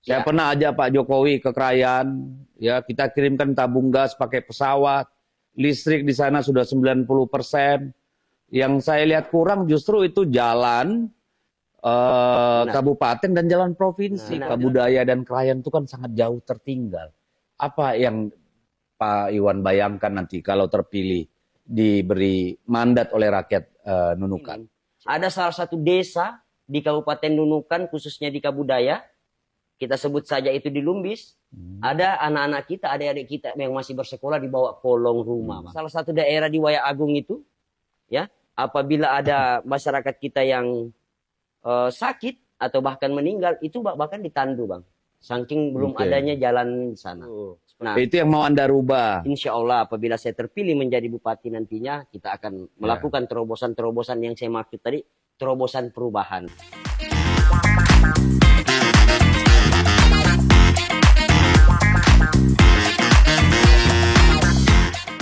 Saya pernah ajak Pak Jokowi ke Krayan, ya kita kirimkan tabung gas pakai pesawat, listrik di sana sudah 90%. Yang saya lihat kurang justru itu jalan kabupaten dan jalan provinsi. Kebudayaan dan Krayan itu kan sangat jauh tertinggal. Apa yang Pak Iwan bayangkan nanti kalau terpilih diberi mandat oleh rakyat Nunukan? Ada salah satu desa di Kabupaten Nunukan, khususnya di Kabudaya, kita sebut saja itu di Lumbis. Ada anak-anak kita, adik-adik kita yang masih bersekolah di bawah kolong rumah. Salah satu daerah di Waya Agung itu, ya, apabila ada masyarakat kita yang sakit atau bahkan meninggal, itu bahkan ditandu, Bang. Saking belum adanya jalan di sana. Nah, itu yang mau Anda rubah. Insya Allah apabila saya terpilih menjadi bupati nantinya, kita akan melakukan terobosan-terobosan yang saya maksud tadi, terobosan perubahan.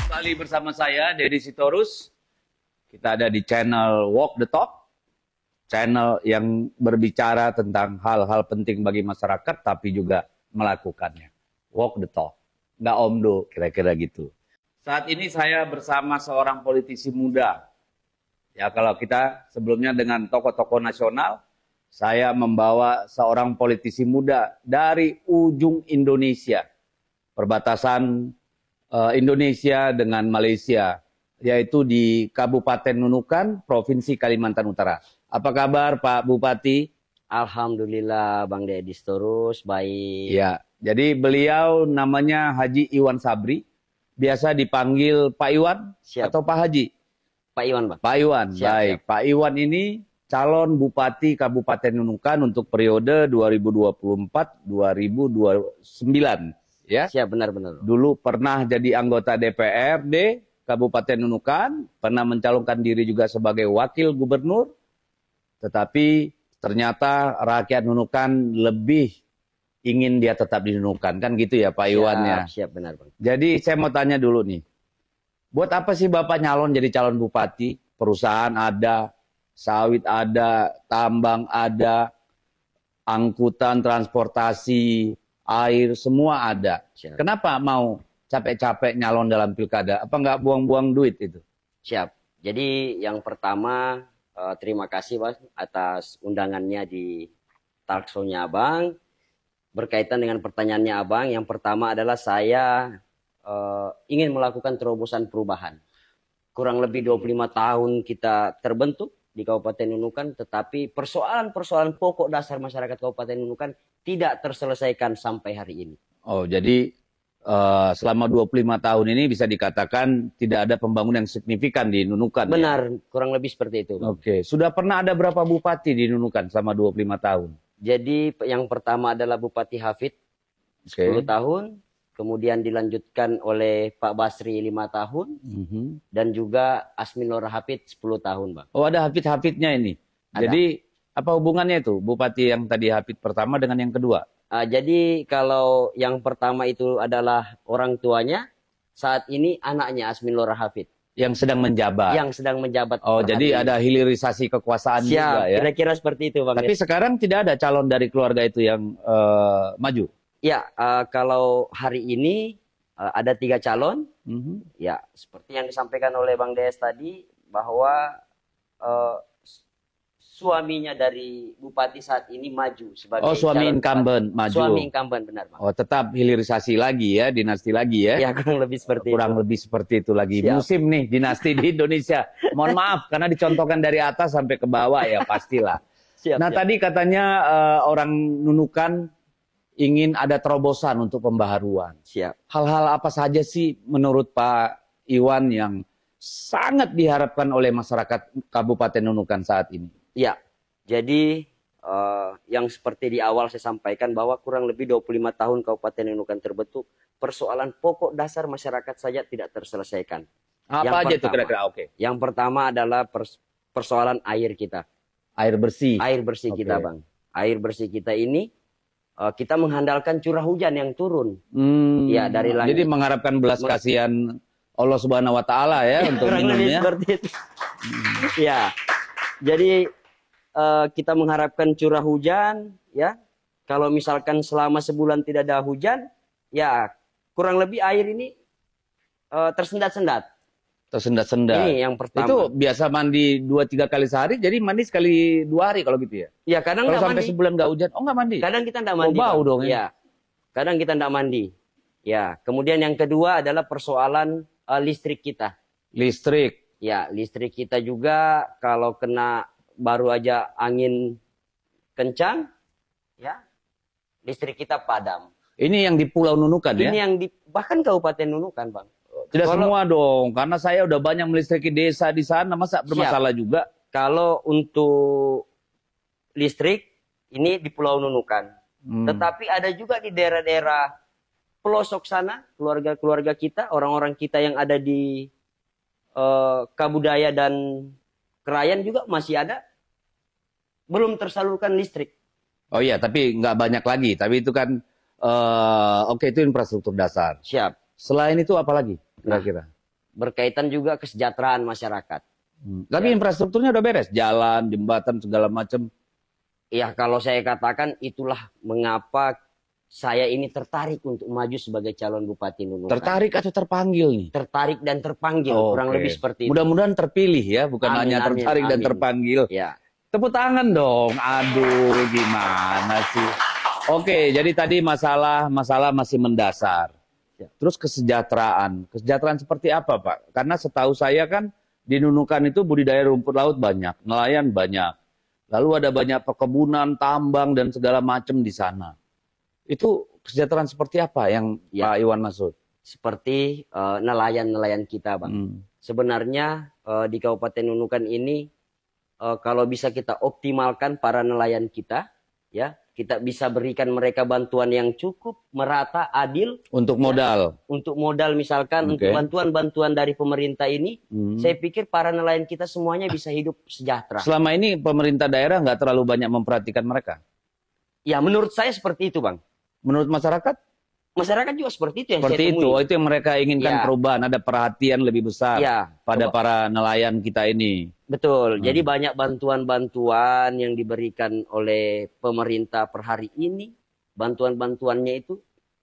Kembali bersama saya, Deddy Sitorus. Kita ada di channel Walk the Talk. Channel yang berbicara tentang hal-hal penting bagi masyarakat, tapi juga melakukannya. Walk the talk. Nggak omdo, kira-kira gitu. Saat ini saya bersama seorang politisi muda. Ya, kalau kita sebelumnya dengan tokoh-tokoh nasional, saya membawa seorang politisi muda dari ujung Indonesia. Perbatasan Indonesia dengan Malaysia, yaitu di Kabupaten Nunukan, Provinsi Kalimantan Utara. Apa kabar Pak Bupati? Alhamdulillah Bang Deddy Sitorus, baik. Ya, jadi beliau namanya Haji Iwan Sabri. Biasa dipanggil Pak Iwan atau Pak Haji? Pak Iwan, Bang. Pak Iwan, baik. Siap. Pak Iwan ini calon Bupati Kabupaten Nunukan untuk periode 2024-2029. Ya? Siap, benar-benar. Dulu pernah jadi anggota DPRD Kabupaten Nunukan, pernah mencalonkan diri juga sebagai wakil gubernur. Tetapi ternyata rakyat Nunukan lebih ingin dia tetap di Nunukan. Kan gitu ya Pak Iwan ya? Siap, benar Bang. Jadi saya mau tanya dulu nih. Buat apa sih Bapak nyalon jadi calon bupati? Perusahaan ada, sawit ada, tambang ada, angkutan, transportasi, air, semua ada. Siap. Kenapa mau capek-capek nyalon dalam pilkada? Apa nggak buang-buang duit itu? Siap. Jadi yang pertama, terima kasih Bang atas undangannya di talkshow-nya Abang. Berkaitan dengan pertanyaannya Abang, yang pertama adalah saya ingin melakukan terobosan perubahan. Kurang lebih 25 tahun kita terbentuk di Kabupaten Nunukan, tetapi persoalan-persoalan pokok dasar masyarakat Kabupaten Nunukan tidak terselesaikan sampai hari ini. Oh, jadi selama 25 tahun ini bisa dikatakan tidak ada pembangunan yang signifikan di Nunukan. Benar, ya? Kurang lebih seperti itu. Oke, sudah pernah ada berapa bupati di Nunukan selama 25 tahun? Jadi yang pertama adalah Bupati Hafid 10 tahun, kemudian dilanjutkan oleh Pak Basri 5 tahun, dan juga Asmin Nora Hafid 10 tahun, Bang. Oh, ada Hafid-Hafidnya ini? Ada. Jadi apa hubungannya itu Bupati yang tadi Hafid pertama dengan yang kedua? Jadi kalau yang pertama itu adalah orang tuanya, saat ini anaknya Asmin Nora Hafid. Yang sedang menjabat. Yang sedang menjabat. Oh, jadi ada hilirisasi kekuasaan juga ya? Kira-kira seperti itu Bang. Tapi sekarang tidak ada calon dari keluarga itu yang maju? Ya, kalau hari ini ada 3 calon. Ya, seperti yang disampaikan oleh Bang Des tadi, bahwa suaminya dari bupati saat ini maju sebagai suami incumbent maju. Suami incumbent, benar Bang. Oh, tetap hilirisasi lagi ya, dinasti lagi ya. Ya, kurang lebih seperti itu. Kurang lebih seperti itu lagi. Siap. Musim nih dinasti di Indonesia. Mohon maaf karena dicontohkan dari atas sampai ke bawah ya pastilah. Siap, tadi katanya orang Nunukan ingin ada terobosan untuk pembaharuan. Siap. Hal-hal apa saja sih menurut Pak Iwan yang sangat diharapkan oleh masyarakat Kabupaten Nunukan saat ini? Ya, jadi yang seperti di awal saya sampaikan bahwa kurang lebih 25 tahun Kabupaten Nunukan terbentuk, persoalan pokok dasar masyarakat saja tidak terselesaikan. Apa aja itu kira-kira? Oke. Yang pertama adalah persoalan air kita. Air bersih. Air bersih kita, Bang. Air bersih kita ini kita mengandalkan curah hujan yang turun. Ya, dari langit. Jadi mengharapkan belas kasihan Allah Subhanahu wa taala ya untuk minumnya. Seperti itu. Ya. Jadi kita mengharapkan curah hujan ya. kalau misalkan selama sebulan tidak ada hujan, ya kurang lebih air ini tersendat-sendat. Tersendat-sendat. Ini yang pertama. Itu biasa mandi 2-3 kali sehari, jadi mandi sekali 2 hari kalau gitu ya? Ya kadang Kalau nggak sampai mandi. sebulan nggak hujan, oh nggak mandi? Kadang kita nggak mandi. Oh, bau Bang. dong ya? Ya, kadang kita nggak mandi. Ya, kemudian yang kedua adalah persoalan listrik kita. Listrik. Ya, listrik kita juga kalau kena baru aja angin kencang, ya listrik kita padam. Ini yang di Pulau Nunukan ya? Ini yang di bahkan Kabupaten Nunukan, Bang. Tidak Kalau- semua dong, karena saya udah banyak melistriki desa di sana, masa bermasalah juga? Kalau untuk listrik ini di Pulau Nunukan. Tetapi ada juga di daerah-daerah pelosok sana, keluarga-keluarga kita, orang-orang kita yang ada di Kabudaya dan Krayan juga masih ada belum tersalurkan listrik. Oh iya, tapi nggak banyak lagi. Tapi itu kan, oke itu infrastruktur dasar. Siap. Selain itu apa lagi kira-kira? Berkaitan juga kesejahteraan masyarakat. Tapi infrastrukturnya udah beres, jalan, jembatan segala macam. Ya kalau saya katakan itulah mengapa saya ini tertarik untuk maju sebagai calon Bupati Nunukan. Tertarik atau terpanggil nih? Tertarik dan terpanggil, Oh, kurang oke. lebih seperti itu. Mudah-mudahan terpilih ya, bukan Amin, hanya amin, tertarik dan amin. terpanggil. Ya, Tepuk tangan dong. Aduh, gimana sih? Oke, jadi tadi masalah masih mendasar. Ya. Terus kesejahteraan. Kesejahteraan seperti apa, Pak? Karena setahu saya kan di Nunukan itu budidaya rumput laut banyak, nelayan banyak. Lalu ada banyak perkebunan, tambang dan segala macam di sana. Itu kesejahteraan seperti apa yang Ya. Pak Iwan maksud? seperti nelayan-nelayan kita, Bang. Sebenarnya di Kabupaten Nunukan ini kalau bisa kita optimalkan para nelayan kita, ya kita bisa berikan mereka bantuan yang cukup, merata, adil Untuk modal. untuk modal misalkan Oke. untuk bantuan-bantuan dari pemerintah ini. Saya pikir para nelayan kita semuanya bisa hidup sejahtera. Selama ini pemerintah daerah nggak terlalu banyak memperhatikan mereka. Ya menurut saya seperti itu, Bang. Menurut masyarakat? Masyarakat juga seperti itu yang Seperti saya itu. temui. Oh, itu yang mereka inginkan Ya. perubahan. Ada perhatian lebih besar Ya, pada para nelayan kita ini. betul. Jadi banyak bantuan-bantuan yang diberikan oleh pemerintah per hari ini. Bantuan-bantuannya itu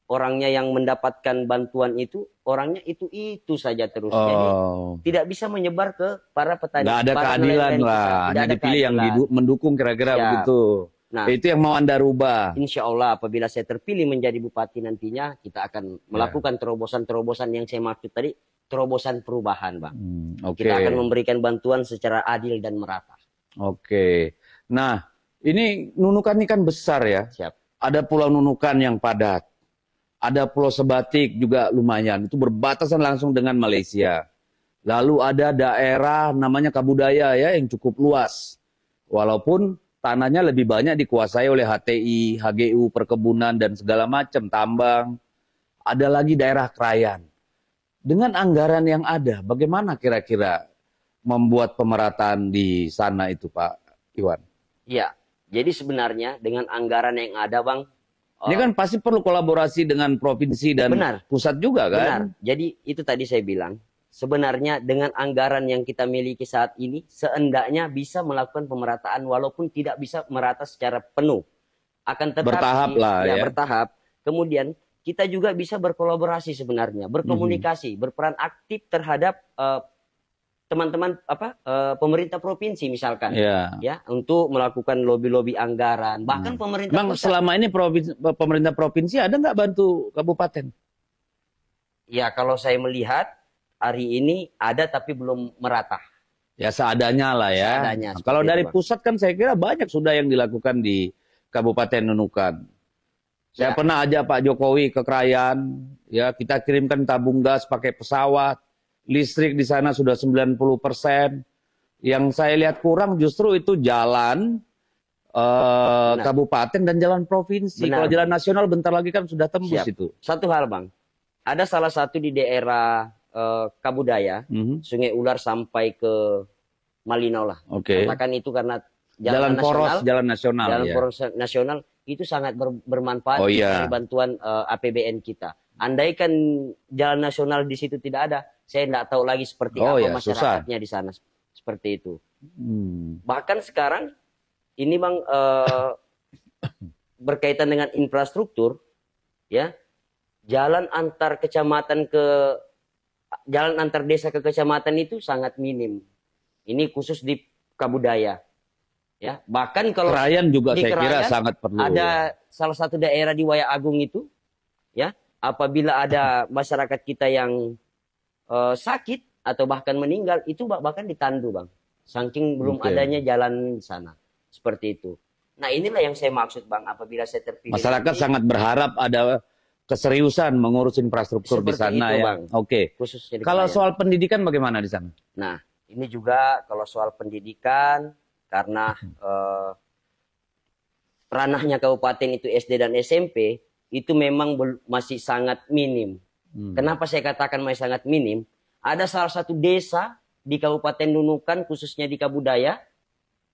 orangnya yang mendapatkan bantuan itu orangnya itu saja terus. Jadi Oh, tidak bisa menyebar ke para petani. nggak ada para keadilan nelayan kita. lah. Tidak Hanya ada dipilih yang keadilan. mendukung kira-kira Ya. begitu. Nah, Itu yang mau Anda rubah. insya Allah apabila saya terpilih menjadi bupati nantinya, kita akan melakukan terobosan-terobosan yang saya maksud tadi, terobosan perubahan, Bang. Oke. Kita akan memberikan bantuan secara adil dan merata. Oke. Nah, ini Nunukan ini kan besar ya. Siap. Ada Pulau Nunukan yang padat. Ada Pulau Sebatik juga lumayan. Itu berbatasan langsung dengan Malaysia. Lalu ada daerah namanya Kabudaya ya yang cukup luas. Walaupun tanahnya lebih banyak dikuasai oleh HTI, HGU, perkebunan dan segala macam, tambang. Ada lagi daerah Krayan. Dengan anggaran yang ada, bagaimana kira-kira membuat pemerataan di sana itu, Pak Iwan? Ya, jadi sebenarnya dengan anggaran yang ada, Bang. Ini kan pasti perlu kolaborasi dengan provinsi dan Benar. pusat juga kan? Benar. Jadi itu tadi saya bilang, sebenarnya dengan anggaran yang kita miliki saat ini, seendaknya bisa melakukan pemerataan walaupun tidak bisa merata secara penuh. Akan tetapi, Bertahap lah ya. bertahap. Kemudian kita juga bisa berkolaborasi sebenarnya, berkomunikasi, berperan aktif terhadap teman-teman pemerintah provinsi misalkan, Ya. ya untuk melakukan lobby-lobby anggaran. Bahkan pemerintah Bang, pusat. selama ini pemerintah provinsi ada nggak bantu kabupaten? Ya kalau saya melihat hari ini ada tapi belum merata. Ya seadanya lah ya. Seadanya, Nah, kalau seperti dari itu, Bang. pusat kan saya kira banyak sudah yang dilakukan di Kabupaten Nunukan. Saya Ya. pernah ajak Pak Jokowi ke Krayan, ya kita kirimkan tabung gas pakai pesawat, listrik di sana sudah 90%. Yang saya lihat kurang justru itu jalan kabupaten dan jalan provinsi. Benar. Kalau jalan nasional bentar lagi kan sudah tembus Siap. itu. Satu hal, Bang. Ada salah satu di daerah Kabudaya, Sungai Ular sampai ke Malino lah. Oke. Katakan itu karena Jalan poros, jalan nasional. jalan Ya. poros nasional itu sangat bermanfaat Oh, iya. dari bantuan APBN kita. Andaikan jalan nasional di situ tidak ada, saya tidak tahu lagi seperti Oh, apa ya, masyarakatnya di sana. Seperti itu. Hmm. Bahkan sekarang ini, Bang, berkaitan dengan infrastruktur, ya, jalan antar kecamatan jalan antar desa ke kecamatan itu sangat minim. Ini khusus di Kabudaya. Ya, bahkan kalau Krayan juga di saya kira Krayan sangat perlu. ada salah satu daerah di Waya Agung itu, ya, apabila ada masyarakat kita yang sakit atau bahkan meninggal, itu bahkan ditandu, Bang. Saking belum adanya jalan di sana. Seperti itu. Nah, inilah yang saya maksud, Bang, apabila saya terpilih. Masyarakat sangat berharap ada keseriusan mengurus infrastruktur di sana, itu, ya. Bang. Oke. Kalau soal pendidikan bagaimana di sana? Nah, ini juga kalau soal pendidikan, karena ranahnya kabupaten itu SD dan SMP, itu memang masih sangat minim. Kenapa saya katakan masih sangat minim? Ada salah satu desa di Kabupaten Nunukan, khususnya di Kabudaya,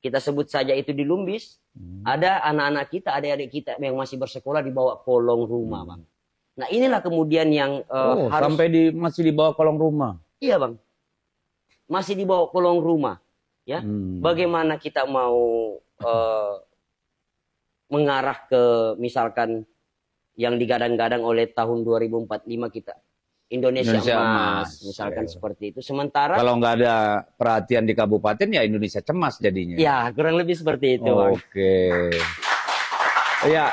kita sebut saja itu di Lumbis, ada anak-anak kita, adik-adik kita yang masih bersekolah di bawah kolong rumah, Bang. Nah, inilah kemudian yang harus... Sampai masih di bawah kolong rumah? Iya, Bang. Masih di bawah kolong rumah. Ya, bagaimana kita mau mengarah ke misalkan yang digadang-gadang oleh tahun 2045 kita Indonesia emas, misalkan seperti itu. Sementara kalau nggak ada perhatian di kabupaten, ya Indonesia cemas jadinya. Ya, kurang lebih seperti itu, Bang. Oke. Ya,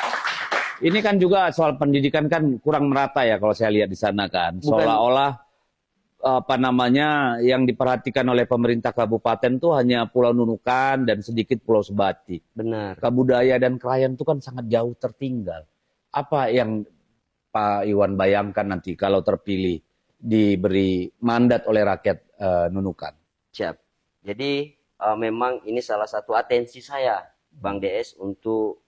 ini kan juga soal pendidikan kan kurang merata ya kalau saya lihat di sana kan. Seolah-olah yang diperhatikan oleh pemerintah kabupaten tuh hanya Pulau Nunukan dan sedikit Pulau Sebatik. Benar. Kabudaya dan Krayan itu kan sangat jauh tertinggal. Apa yang Pak Iwan bayangkan nanti kalau terpilih diberi mandat oleh rakyat Nunukan? Siap. Jadi memang ini salah satu atensi saya, Bang DS, untuk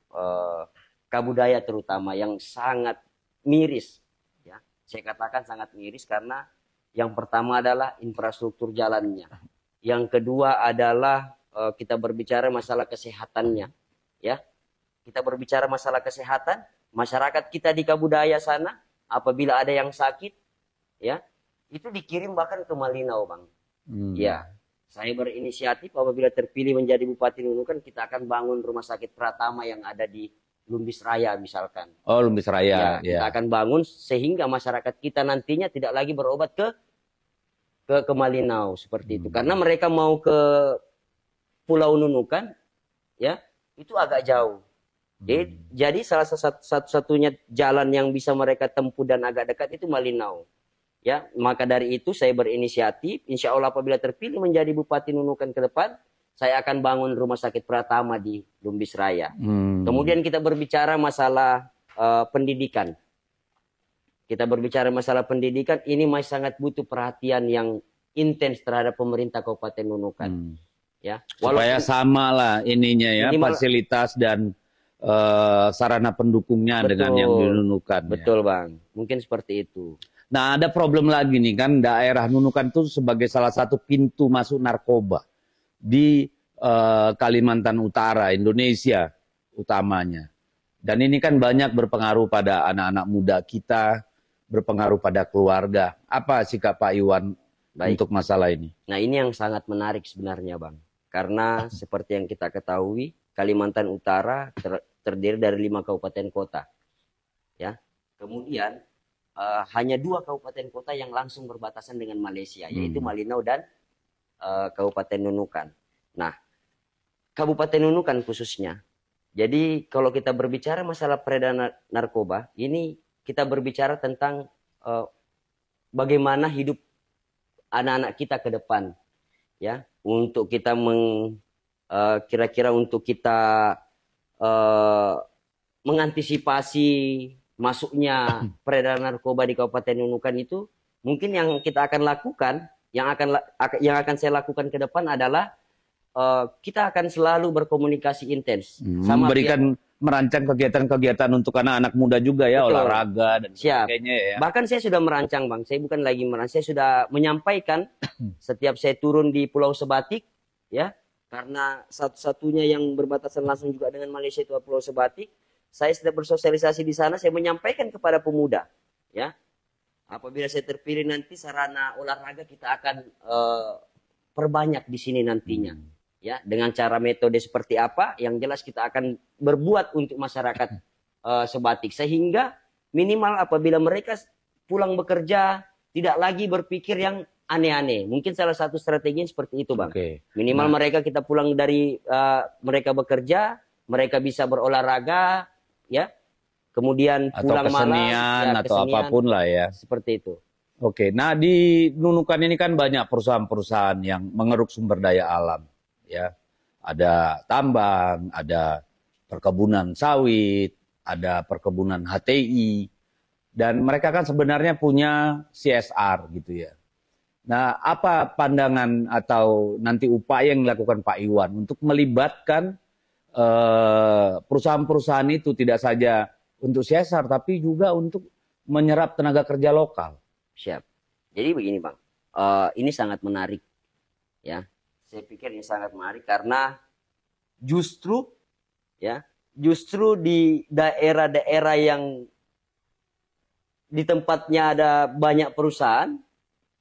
Kabudaya terutama yang sangat miris. Ya, saya katakan sangat miris karena yang pertama adalah infrastruktur jalannya. Yang kedua adalah kita berbicara masalah kesehatannya. Ya, kita berbicara masalah kesehatan. Masyarakat kita di Kabudaya sana, apabila ada yang sakit, ya, itu dikirim bahkan ke Malinau, Bang. Ya, saya berinisiatif apabila terpilih menjadi Bupati Nunukan, kita akan bangun rumah sakit Pratama yang ada di Lumbis Raya misalkan. Oh, Lumbis Raya. Ya, kita akan bangun sehingga masyarakat kita nantinya tidak lagi berobat ke Malinau seperti itu. Karena mereka mau ke Pulau Nunukan, ya, itu agak jauh. Jadi salah satu-satunya jalan yang bisa mereka tempuh dan agak dekat itu Malinau. Ya, maka dari itu saya berinisiatif, insya Allah apabila terpilih menjadi Bupati Nunukan ke depan, saya akan bangun rumah sakit Pratama di Lumbis Raya. Kemudian kita berbicara masalah pendidikan. Kita berbicara masalah pendidikan, ini masih sangat butuh perhatian yang intens terhadap pemerintah Kabupaten Nunukan. Ya, supaya sama lah ininya ya, fasilitas dan sarana pendukungnya dengan yang di Nunukan. Betul, Bang. Mungkin seperti itu. Nah, ada problem lagi nih kan, daerah Nunukan itu sebagai salah satu pintu masuk narkoba di Kalimantan Utara, Indonesia utamanya. Dan ini kan banyak berpengaruh pada anak-anak muda kita, berpengaruh pada keluarga. Apa sikap Pak Iwan untuk masalah ini? Nah, ini yang sangat menarik sebenarnya, Bang. Karena seperti yang kita ketahui, Kalimantan Utara terdiri dari 5 kabupaten kota. Ya. Kemudian hanya 2 kabupaten kota yang langsung berbatasan dengan Malaysia, yaitu Malinau dan Kabupaten Nunukan. Nah, Kabupaten Nunukan khususnya. Jadi kalau kita berbicara masalah peredaran narkoba, ini kita berbicara tentang bagaimana hidup anak-anak kita ke depan, ya, untuk kita kira-kira untuk kita mengantisipasi masuknya peredaran narkoba di Kabupaten Nunukan itu, mungkin yang kita akan lakukan, yang akan saya lakukan ke depan adalah kita akan selalu berkomunikasi intens, memberikan merancang kegiatan-kegiatan untuk anak-anak muda juga ya. Betul. Olahraga dan sebagainya ya. Bahkan saya sudah merancang, Bang. Saya bukan lagi merancang, saya sudah menyampaikan setiap saya turun di Pulau Sebatik, ya, karena satu-satunya yang berbatasan langsung juga dengan Malaysia itu Pulau Sebatik. Saya sudah bersosialisasi di sana, saya menyampaikan kepada pemuda, ya, apabila saya terpilih nanti sarana olahraga kita akan perbanyak di sini nantinya. Ya, dengan cara metode seperti apa, yang jelas kita akan berbuat untuk masyarakat sebatik, sehingga minimal apabila mereka pulang bekerja tidak lagi berpikir yang aneh-aneh. Mungkin salah satu strateginya seperti itu, Bang. Oke. Minimal mereka kita pulang dari mereka bekerja, mereka bisa berolahraga, ya. Kemudian Atau pulang malam, kesenian ya, atau kesenian, apapun lah ya. seperti itu. Oke, nah di Nunukan ini kan banyak perusahaan-perusahaan yang mengeruk sumber daya alam, ya. Ada tambang, ada perkebunan sawit, ada perkebunan HTI, dan mereka kan sebenarnya punya CSR gitu ya. Nah, apa pandangan atau nanti upaya yang dilakukan Pak Iwan untuk melibatkan perusahaan-perusahaan itu tidak saja untuk CSR, tapi juga untuk menyerap tenaga kerja lokal? Siap. Jadi begini, Bang. Ini sangat menarik, ya. Saya pikir ini sangat menarik karena justru di daerah-daerah yang di tempatnya ada banyak perusahaan,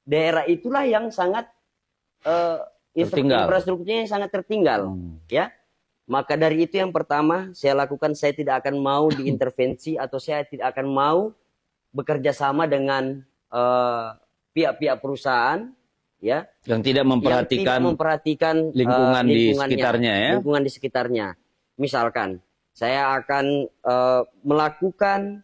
daerah itulah yang sangat Tertinggal. infrastrukturnya yang sangat tertinggal, ya. Maka dari itu yang pertama saya lakukan, saya tidak akan mau diintervensi atau saya tidak akan mau bekerja sama dengan pihak-pihak perusahaan, ya, yang tidak yang tidak memperhatikan lingkungan di sekitarnya, ya. Lingkungan di sekitarnya. Misalkan saya akan melakukan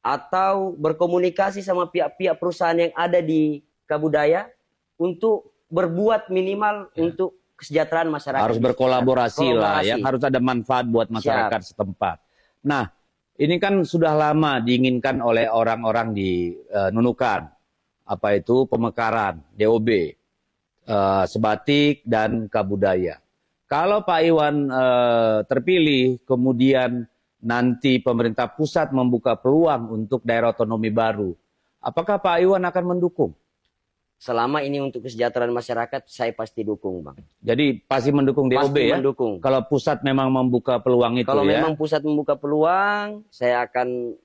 atau berkomunikasi sama pihak-pihak perusahaan yang ada di Kabudaya untuk berbuat minimal untuk kesejahteraan masyarakat. Harus berkolaborasi lah, ya. Harus ada manfaat buat masyarakat setempat. Nah, ini kan sudah lama diinginkan oleh orang-orang di Nunukan. Apa itu? Pemekaran, DOB, Sebatik, dan Kabudaya. Kalau Pak Iwan terpilih, kemudian nanti pemerintah pusat membuka peluang untuk daerah otonomi baru, apakah Pak Iwan akan mendukung? Selama ini untuk kesejahteraan masyarakat, saya pasti dukung, Bang. Jadi pasti mendukung DOB, pasti ya? Mendukung. Kalau pusat memang membuka peluang itu, Kalau ya? memang pusat membuka peluang, saya akan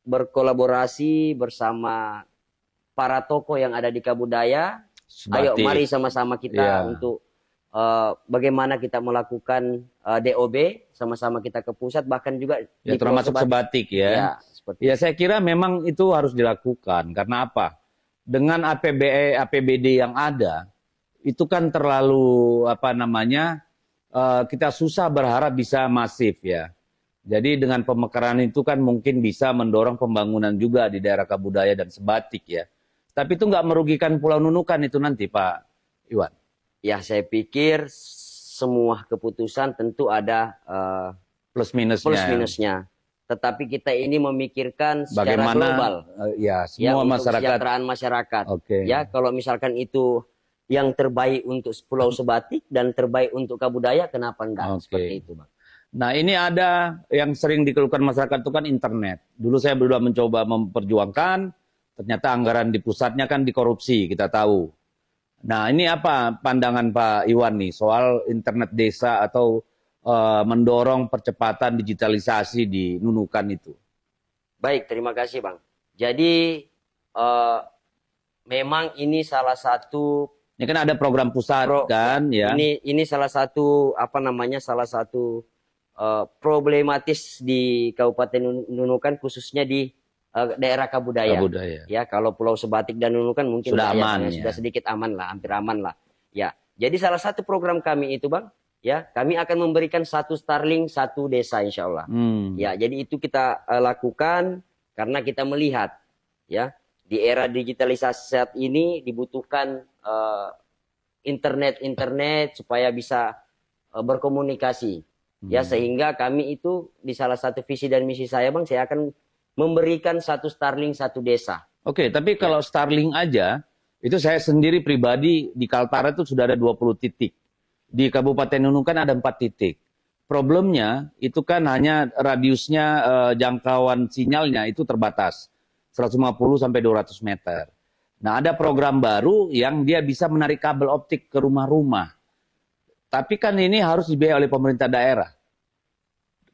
berkolaborasi bersama para tokoh yang ada di Kabudaya. Ayo mari sama-sama kita untuk bagaimana kita melakukan DOB, sama-sama kita ke pusat, bahkan juga ya, termasuk Sebatik, ya. Ya, saya kira memang itu harus dilakukan. Karena apa? Dengan APBD yang ada, itu kan terlalu kita susah berharap bisa masif, ya. Jadi dengan pemekaran itu kan mungkin bisa mendorong pembangunan juga di daerah Kabudaya dan Sebatik, ya. Tapi itu nggak merugikan Pulau Nunukan itu nanti, Pak Iwan? Ya, saya pikir semua keputusan tentu ada plus minusnya. Tetapi kita ini memikirkan secara bagaimana global, ya, semua masyarakat, kesejahteraan masyarakat. Okay. Ya, kalau misalkan itu yang terbaik untuk Pulau Sebatik dan terbaik untuk Kabudaya, kenapa enggak? Seperti itu, Bang. Nah, ini ada yang sering dikeluhkan masyarakat itu kan internet. Dulu saya berdua mencoba memperjuangkan, ternyata anggaran di pusatnya kan dikorupsi, kita tahu. Nah, ini apa pandangan Pak Iwan nih soal internet desa atau mendorong percepatan digitalisasi di Nunukan itu? Baik, terima kasih, Bang. Jadi memang ini salah satu. Ini kan ada program pusat kan, ya. Ini salah satu salah satu problematis di Kabupaten Nunukan, khususnya di daerah Kabudaya. Ya, kalau Pulau Sebatik dan Nunukan mungkin sudah aman, sudah sedikit aman lah, hampir aman lah. Ya, jadi salah satu program kami itu, Bang. Ya, kami akan memberikan 1 Starlink 1 desa, insya Allah. Ya, jadi itu kita lakukan karena kita melihat, ya, di era digitalisasi saat ini dibutuhkan internet supaya bisa berkomunikasi. Ya, sehingga kami itu di salah satu visi dan misi saya, Bang, saya akan memberikan 1 Starlink 1 desa. Oke, tapi kalau Starlink aja, itu saya sendiri pribadi di Kaltara itu sudah ada 20 titik. Di Kabupaten Nunukan ada 4 titik. Problemnya itu kan hanya radiusnya jangkauan sinyalnya itu terbatas. 150 sampai 200 meter. Nah, ada program baru yang dia bisa menarik kabel optik ke rumah-rumah. Tapi kan ini harus dibiayai oleh pemerintah daerah.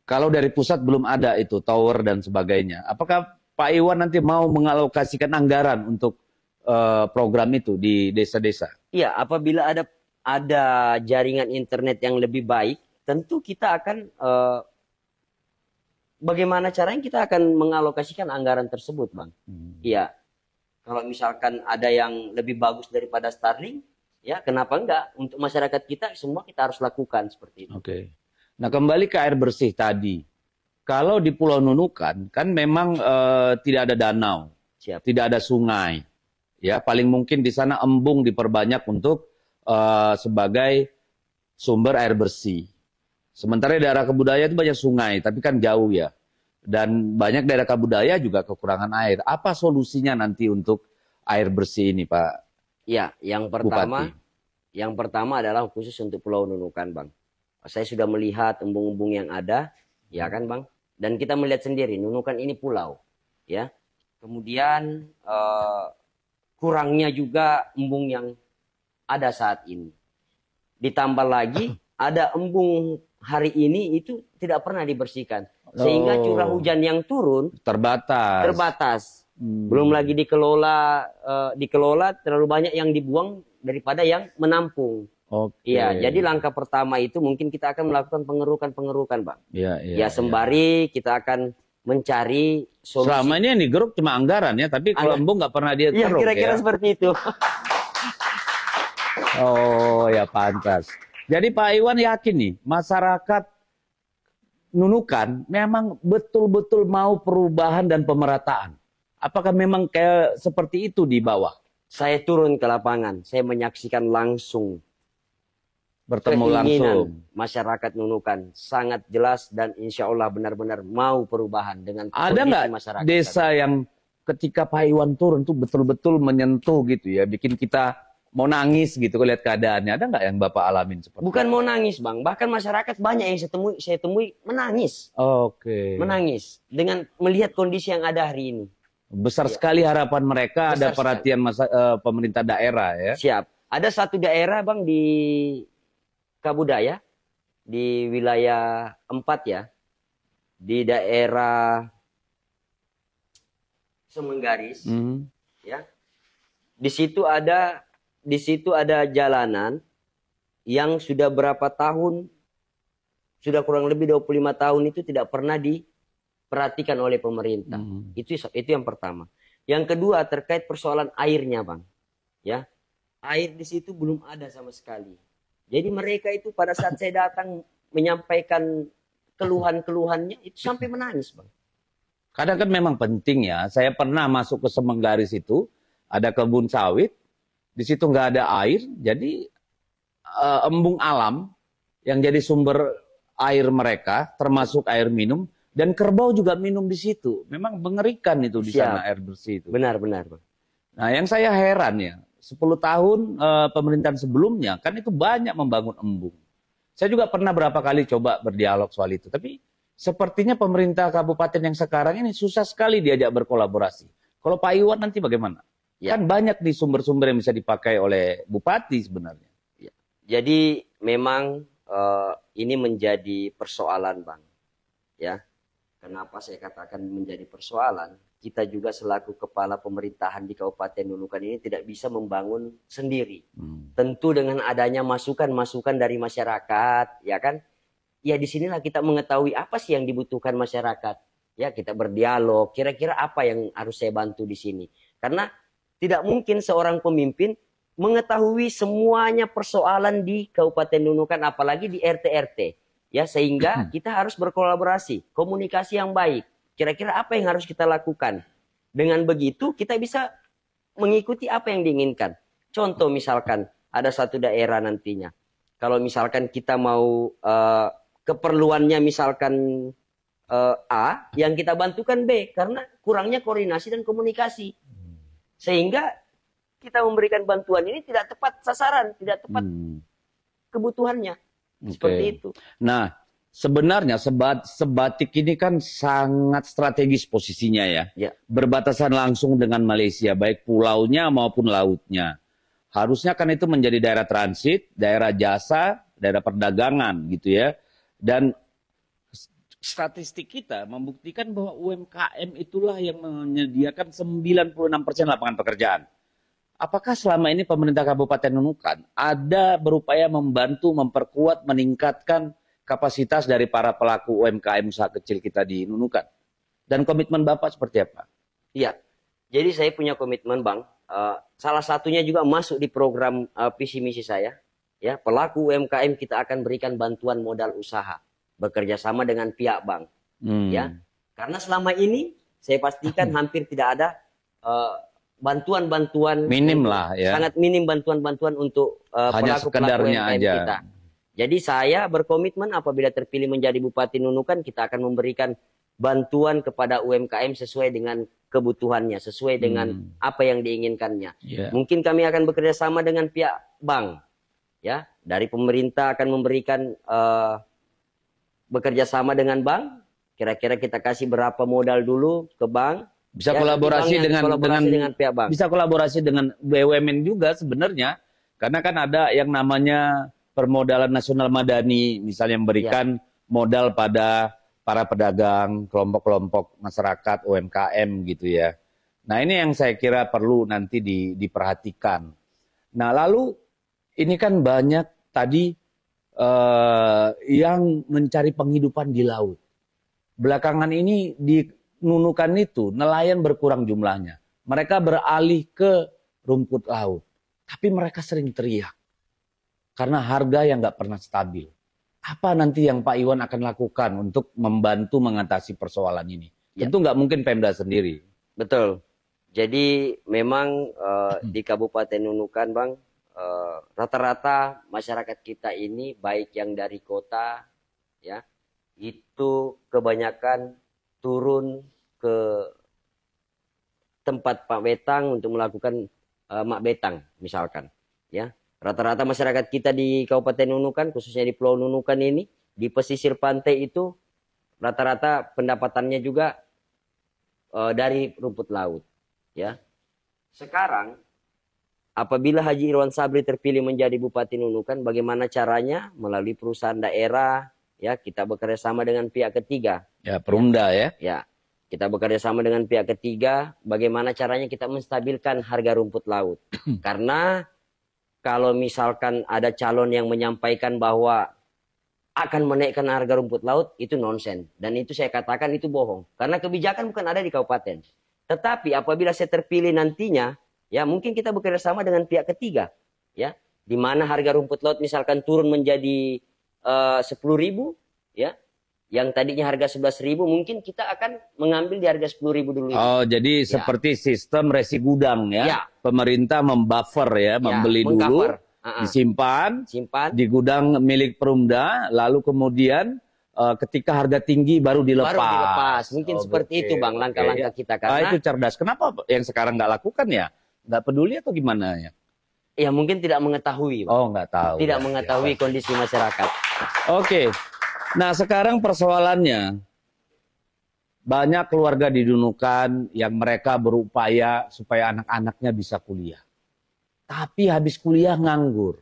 Kalau dari pusat belum ada itu, tower dan sebagainya. Apakah Pak Iwan nanti mau mengalokasikan anggaran untuk program itu di desa-desa? Iya, apabila ada jaringan internet yang lebih baik, tentu kita akan bagaimana caranya kita akan mengalokasikan anggaran tersebut, Bang. Iya. Kalau misalkan ada yang lebih bagus daripada Starlink, ya kenapa enggak? Untuk masyarakat kita semua kita harus lakukan seperti itu. Oke. Nah, kembali ke air bersih tadi. Kalau di Pulau Nunukan kan memang tidak ada danau, Siap. tidak ada sungai. Ya, paling mungkin di sana embung diperbanyak untuk sebagai sumber air bersih. Sementara di daerah Kabudaya itu banyak sungai, tapi kan jauh ya. Dan banyak daerah Kabudaya juga kekurangan air. Apa solusinya nanti untuk air bersih ini, Pak Ya, Bupati? yang pertama adalah khusus untuk Pulau Nunukan, Bang. Saya sudah melihat embung-embung yang ada, ya kan, Bang? Dan kita melihat sendiri, Nunukan ini pulau, ya. Kemudian kurangnya juga embung yang ada saat ini. Ditambah lagi ada embung hari ini itu tidak pernah dibersihkan. Sehingga curah hujan yang turun terbatas. Belum lagi dikelola terlalu banyak yang dibuang daripada yang menampung. Iya, jadi langkah pertama itu mungkin kita akan melakukan pengerukan, Bang. Ya, sembari kita akan mencari solusi. Selama ini yang digeruk cuma anggaran ya, tapi kalau embung nggak pernah dia keruk. Kira-kira seperti itu. Oh ya, pantas. Jadi Pak Iwan yakin nih, masyarakat Nunukan memang betul-betul mau perubahan dan pemerataan. Apakah memang kayak seperti itu di bawah? Saya turun ke lapangan, saya menyaksikan langsung. Bertemu langsung. Masyarakat Nunukan sangat jelas dan insya Allah benar-benar mau perubahan dengan ada nggak masyarakat. Desa yang ketika Pak Iwan turun tuh betul-betul menyentuh gitu ya, bikin kita mau nangis gitu lihat keadaannya. Ada nggak yang Bapak alamin seperti itu? Bukan mau nangis, Bang. Bahkan masyarakat banyak yang saya temui menangis. Menangis dengan melihat kondisi yang ada hari ini. Besar sekali harapan mereka, ada perhatian pemerintah daerah ya. Siap. Ada satu daerah, Bang, di Kabudaya, di wilayah 4 ya. Di daerah Semenggaris, ya. Di situ ada jalanan yang sudah berapa tahun, sudah kurang lebih 25 tahun itu tidak pernah diperhatikan oleh pemerintah. Itu yang pertama. Yang kedua terkait persoalan airnya, Bang. Ya. Air di situ belum ada sama sekali. Jadi mereka itu pada saat saya datang menyampaikan keluhan-keluhannya itu sampai menangis, Bang. Kadang kan memang penting ya. Saya pernah masuk ke Semenggaris itu, ada kebun sawit. Di situ nggak ada air, jadi embung alam yang jadi sumber air mereka, termasuk air minum, dan kerbau juga minum di situ. Memang mengerikan itu di sana air bersih itu. Benar-benar, Bang. Nah, yang saya heran ya, 10 tahun pemerintahan sebelumnya kan itu banyak membangun embung. Saya juga pernah berapa kali coba berdialog soal itu, tapi sepertinya pemerintah kabupaten yang sekarang ini susah sekali diajak berkolaborasi. Kalau Pak Iwan nanti bagaimana? Ya. Kan banyak di sumber-sumber yang bisa dipakai oleh bupati sebenarnya. Ya. Jadi memang ini menjadi persoalan, Bang. Ya, kenapa saya katakan menjadi persoalan? Kita juga selaku kepala pemerintahan di Kabupaten Nunukan ini tidak bisa membangun sendiri. Tentu dengan adanya masukan-masukan dari masyarakat, ya kan? Ya disinilah kita mengetahui apa sih yang dibutuhkan masyarakat. Ya kita berdialog. Kira-kira apa yang harus saya bantu di sini? Karena tidak mungkin seorang pemimpin mengetahui semuanya persoalan di Kabupaten Nunukan, apalagi di RT-RT. Ya, sehingga kita harus berkolaborasi, komunikasi yang baik. Kira-kira apa yang harus kita lakukan? Dengan begitu kita bisa mengikuti apa yang diinginkan. Contoh misalkan ada satu daerah nantinya. Kalau misalkan kita mau keperluannya misalkan A, yang kita bantukan B. Karena kurangnya koordinasi dan komunikasi. Sehingga kita memberikan bantuan ini tidak tepat sasaran, tidak tepat kebutuhannya. Seperti itu. Nah, sebenarnya Sebatik ini kan sangat strategis posisinya ya. Berbatasan langsung dengan Malaysia, baik pulaunya maupun lautnya. Harusnya kan itu menjadi daerah transit, daerah jasa, daerah perdagangan gitu ya. Dan statistik kita membuktikan bahwa UMKM itulah yang menyediakan 96% lapangan pekerjaan. Apakah selama ini pemerintah Kabupaten Nunukan ada berupaya membantu, memperkuat, meningkatkan kapasitas dari para pelaku UMKM usaha kecil kita di Nunukan. Dan komitmen Bapak seperti apa? Iya, jadi saya punya komitmen Bang. Salah satunya juga masuk di program visi misi saya. Ya, pelaku UMKM kita akan berikan bantuan modal usaha bekerja sama dengan pihak bank. Ya, karena selama ini saya pastikan hampir tidak ada bantuan-bantuan minim lah ya. Sangat minim bantuan-bantuan untuk pelaku sekedarnya UMKM aja. kita. Jadi saya berkomitmen apabila terpilih menjadi Bupati Nunukan, kita akan memberikan bantuan kepada UMKM sesuai dengan kebutuhannya, sesuai dengan apa yang diinginkannya. Yeah. Mungkin kami akan bekerja sama dengan pihak bank, ya. Dari pemerintah akan memberikan bekerja sama dengan bank. Kira-kira kita kasih berapa modal dulu ke bank. Bisa ya, kolaborasi dengan pihak bank. Bisa kolaborasi dengan BUMN juga sebenarnya, karena kan ada yang namanya permodalan nasional madani, misalnya memberikan modal pada para pedagang, kelompok-kelompok masyarakat, UMKM gitu ya. Nah ini yang saya kira perlu nanti diperhatikan. Nah lalu ini kan banyak tadi yang mencari penghidupan di laut. Belakangan ini di Nunukan itu nelayan berkurang jumlahnya. Mereka beralih ke rumput laut. Tapi mereka sering teriak. Karena harga yang nggak pernah stabil. Apa nanti yang Pak Iwan akan lakukan untuk membantu mengatasi persoalan ini? Ya. Tentu nggak mungkin Pemda sendiri. Betul. Jadi memang di Kabupaten Nunukan Bang, rata-rata masyarakat kita ini baik yang dari kota, ya, itu kebanyakan turun ke tempat Pak Betang untuk melakukan mak betang misalkan, ya. Rata-rata masyarakat kita di Kabupaten Nunukan, khususnya di Pulau Nunukan ini, di pesisir pantai itu rata-rata pendapatannya juga dari rumput laut, ya. Sekarang apabila Haji Irwan Sabri terpilih menjadi Bupati Nunukan, bagaimana caranya? Melalui perusahaan daerah, ya, kita bekerja sama dengan pihak ketiga. Ya, Perumda ya. Ya, kita bekerja sama dengan pihak ketiga. Bagaimana caranya kita menstabilkan harga rumput laut? Karena kalau misalkan ada calon yang menyampaikan bahwa akan menaikkan harga rumput laut, itu nonsen. Dan itu saya katakan itu bohong. Karena kebijakan bukan ada di kabupaten. Tetapi apabila saya terpilih nantinya, ya mungkin kita bekerja sama dengan pihak ketiga. Ya, di mana harga rumput laut misalkan turun menjadi 10.000, ya, yang tadinya harga 11.000, mungkin kita akan mengambil di harga 10.000 dulu. Oh, jadi seperti sistem resi gudang ya. Ya. Pemerintah membuffer ya, membeli dulu, disimpan di gudang milik Perumda, lalu kemudian ketika harga tinggi baru dilepas. Mungkin seperti itu Bang langkah-langkah kita. Karena itu cerdas. Kenapa yang sekarang nggak lakukan ya? Nggak peduli atau gimana ya? Ya mungkin tidak mengetahui. Bang. Oh, nggak tahu. Tidak mengetahui kondisi masyarakat. Oke. Nah, sekarang persoalannya banyak keluarga di Nunukan yang mereka berupaya supaya anak-anaknya bisa kuliah. Tapi habis kuliah nganggur.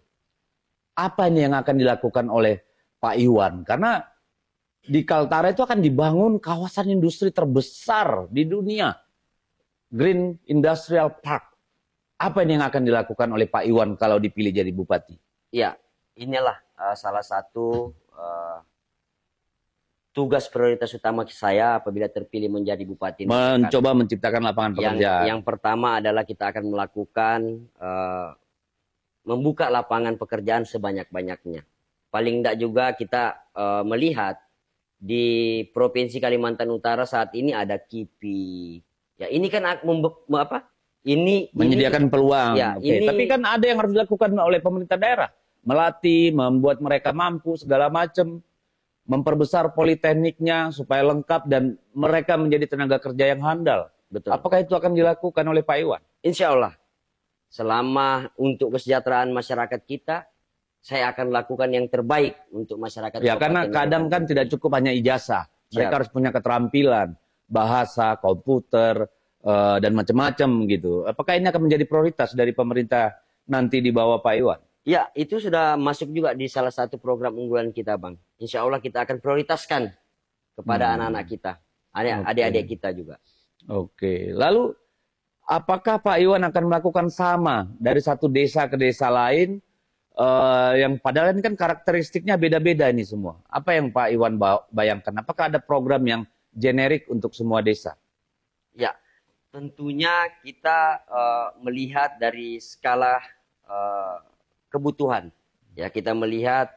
Apa ini yang akan dilakukan oleh Pak Iwan? Karena di Kaltara itu akan dibangun kawasan industri terbesar di dunia. Green Industrial Park. Apa ini yang akan dilakukan oleh Pak Iwan kalau dipilih jadi bupati? Ya, inilah salah satu tugas prioritas utama saya apabila terpilih menjadi bupati. Mencoba menciptakan lapangan pekerjaan. Yang pertama adalah kita akan melakukan membuka lapangan pekerjaan sebanyak-banyaknya. Paling tidak juga kita melihat di Provinsi Kalimantan Utara saat ini ada KIPI. Ya, ini kan menyediakan peluang. Ya, Tapi kan ada yang harus dilakukan oleh pemerintah daerah. Melatih, membuat mereka mampu segala macam. Memperbesar politekniknya supaya lengkap dan mereka menjadi tenaga kerja yang handal. Betul. Apakah itu akan dilakukan oleh Pak Iwan? Insya Allah. Selama untuk kesejahteraan masyarakat kita, saya akan lakukan yang terbaik untuk masyarakat. Ya, karena kadang kan tidak cukup hanya ijazah. Mereka harus punya keterampilan, bahasa, komputer, dan macam-macam gitu. Apakah ini akan menjadi prioritas dari pemerintah nanti di bawah Pak Iwan? Ya, itu sudah masuk juga di salah satu program unggulan kita, Bang. Insya Allah kita akan prioritaskan kepada anak-anak kita, adik-adik kita juga. Oke, lalu apakah Pak Iwan akan melakukan sama dari satu desa ke desa lain, yang padahal ini kan karakteristiknya beda-beda ini semua. Apa yang Pak Iwan bayangkan? Apakah ada program yang generik untuk semua desa? Ya, tentunya kita melihat dari skala kebutuhan. Ya, kita melihat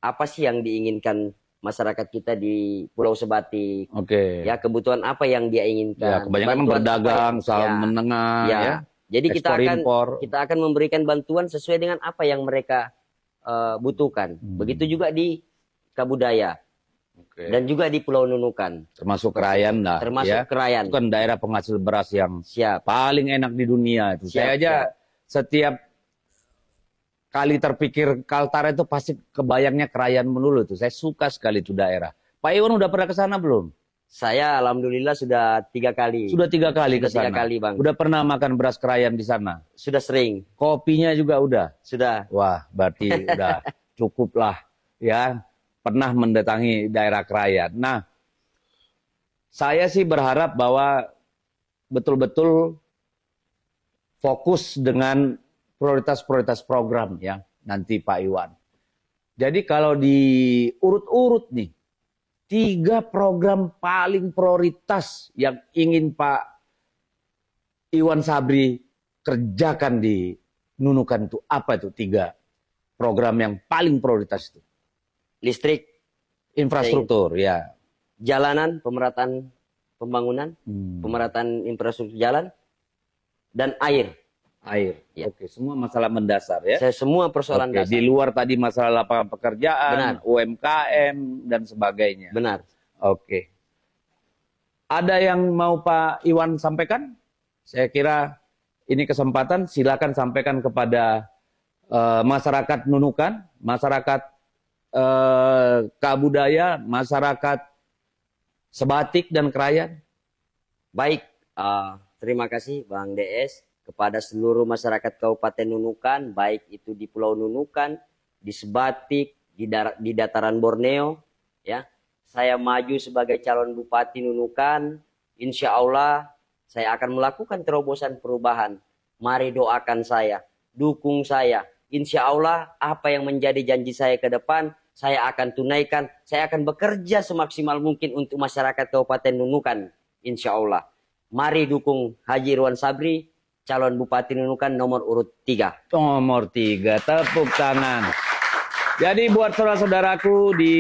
apa sih yang diinginkan masyarakat kita di Pulau Sebatik. Oke. Ya, kebutuhan apa yang dia inginkan. Ya, kebanyakan Bantuan berdagang, apa usaha menengah, ya. Jadi Ekspor-impor. kita akan memberikan bantuan sesuai dengan apa yang mereka butuhkan. Begitu juga di Kabudaya. Oke. Dan juga di Pulau Nunukan. Termasuk Krayan lah. Termasuk ya. Krayan. Itu kan daerah penghasil beras yang Siap. paling enak di dunia itu. Siap, Saya aja setiap kali terpikir Kaltara itu pasti kebayangnya Krayan melulu tuh. Saya suka sekali itu daerah. Pak Iwan udah pernah ke sana belum? Saya alhamdulillah sudah 3 kali. Sudah 3 kali ke Sudah sana. 3 kali, Bang. Udah pernah makan beras Krayan di sana? Sudah sering. Kopinya juga udah? Sudah. Wah, berarti udah cukup lah ya. Pernah mendatangi daerah Krayan. Nah, saya sih berharap bahwa betul-betul fokus dengan prioritas-prioritas program ya nanti Pak Iwan. Jadi kalau diurut-urut nih, 3 program paling prioritas yang ingin Pak Iwan Sabri kerjakan di Nunukan itu apa itu 3 program yang paling prioritas itu? Listrik, Infrastruktur ya. jalanan, pemerataan pembangunan, pemerataan infrastruktur jalan, dan air. Air. Ya. Oke, semua masalah mendasar ya. Semua persoalan Oke, dasar. di luar tadi masalah lapangan pekerjaan, Benar. UMKM dan sebagainya. Benar. Oke. Ada yang mau Pak Iwan sampaikan? Saya kira ini kesempatan, silakan sampaikan kepada masyarakat Nunukan, masyarakat Kabudaya, masyarakat Sebatik dan Krayan. Baik, terima kasih Bang DS kepada seluruh masyarakat Kabupaten Nunukan, baik itu di Pulau Nunukan, di Sebatik, di dataran Borneo, ya. Saya maju sebagai calon Bupati Nunukan. Insya Allah saya akan melakukan terobosan perubahan. Mari doakan saya, dukung saya. Insya Allah apa yang menjadi janji saya ke depan, saya akan tunaikan. Saya akan bekerja semaksimal mungkin untuk masyarakat Kabupaten Nunukan. Insya Allah. Mari dukung Haji Irwan Sabri, calon Bupati Nunukan nomor urut 3. Nomor 3, tepuk tangan. Jadi buat saudara-saudaraku di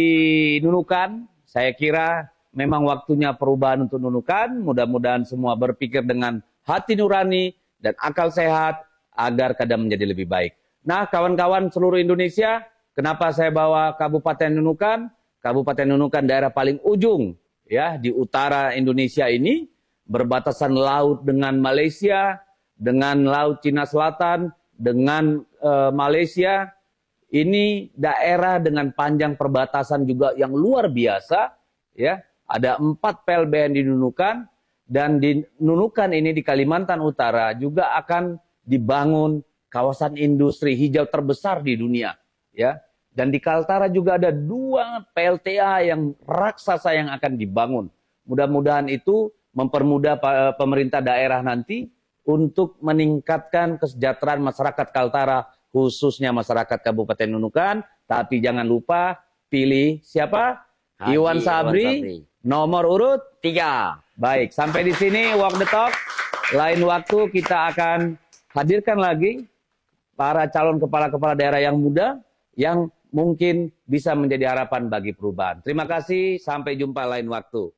Nunukan, saya kira memang waktunya perubahan untuk Nunukan. Mudah-mudahan semua berpikir dengan hati nurani dan akal sehat agar keadaan menjadi lebih baik. Nah, kawan-kawan seluruh Indonesia, kenapa saya bawa Kabupaten Nunukan? Kabupaten Nunukan daerah paling ujung ya di utara Indonesia ini, berbatasan laut dengan Malaysia, dengan Laut Cina Selatan, dengan Malaysia. Ini daerah dengan panjang perbatasan juga yang luar biasa. Ya, ada 4 PLBN di Nunukan, dan di Nunukan ini di Kalimantan Utara juga akan dibangun kawasan industri hijau terbesar di dunia. Ya, dan di Kaltara juga ada 2 PLTA yang raksasa yang akan dibangun. Mudah-mudahan itu mempermudah pemerintah daerah nanti untuk meningkatkan kesejahteraan masyarakat Kaltara, khususnya masyarakat Kabupaten Nunukan. Tapi jangan lupa pilih siapa? Haji Iwan Sabri, nomor urut 3. Baik, sampai di sini Walk the Talk. Lain waktu kita akan hadirkan lagi para calon kepala-kepala daerah yang muda yang mungkin bisa menjadi harapan bagi perubahan. Terima kasih, sampai jumpa lain waktu.